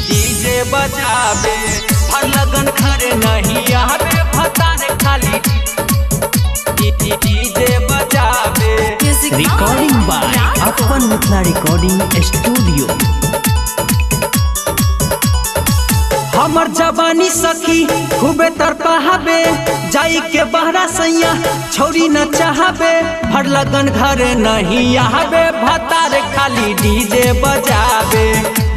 DJ बजाबे हर लगन खरे नहीं आवे भतारे खाली डीजे बजाबे। रिकॉर्डिंग बाय अपन मिथिला रिकॉर्डिंग स्टूडियो। हमर जवानी सखी खूबे तरपाबे जाई के बहरा सैया छोरी न चाहबे हर लगन घरे नहीं आवे भतारे खाली डीजे बजाबे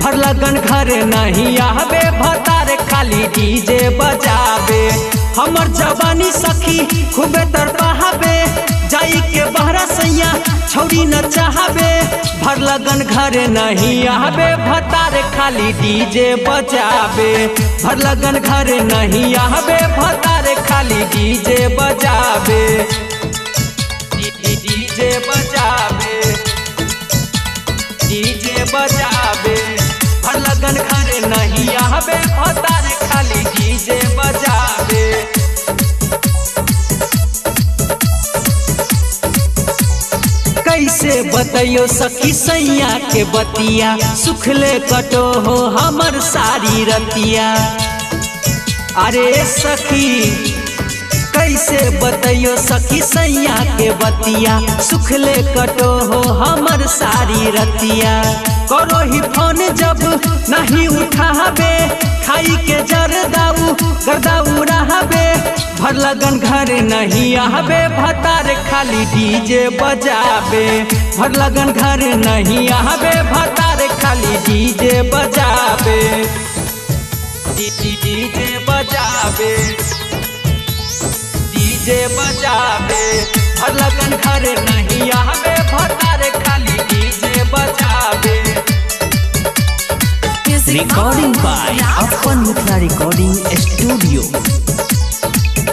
हर लगन घरे नहीं आवे भतारे खाली डीजे बजाबे। हमर जवानी सखी खूबे तरपाबे जाई के बहरा सैया छोरी न चाहबे भर लगन घरे नहीं आवे भतारे खाली डीजे बजाबे भर लगन घरे नहीं आवे भतारे खाली डीजे बजाबे डीजे बजाबे डीजे बजाबे भर लगन घरे नहीं आवे भतारे खाली डीजे बजाबे। कैसे बताइयो सखी सैया के बतिया सुखले कटो हो हमर सारी रतिया। अरे सखी कैसे बताइयो सखी सैया के बतिया सुखले कटो हो हमर सारी रतिया। करो ही फोन जब नहीं उठाबे खाई के जरदाऊ गर्दाऊ रहबे भर लगन घरे नहीं आवे भतारे खाली डीजे बजाबे भर लगन घरे नहीं आवे भतारे खाली डीजे बजाबे डीजे बजाबे डीजे बजाबे भर लगन घरे नहीं आवे भतारे खाली डीजे बजाबे। रिकॉर्डिंग बाय अपन मिथिला रिकॉर्डिंग स्टूडियो।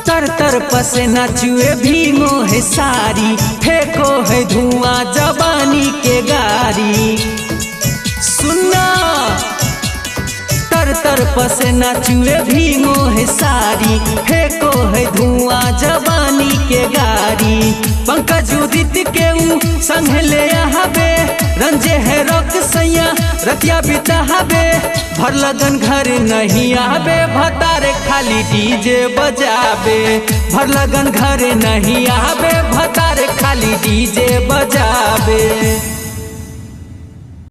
तर तर पसीना चुए भीगो है सारी फेंको है धुआं जवानी के गारी। सुनना तर तर पसीना चुए भीगो है सारी फेंको है धुआं जवानी के गारी। पंकज उदित के संग ले आवे रंजे है रोक सैया रतिया बिताबे भर लगन घरे नहीं आवे भतारे खाली डीजे बजाबे भर लगन घरे नहीं आवे भतारे खाली डीजे बजाबे।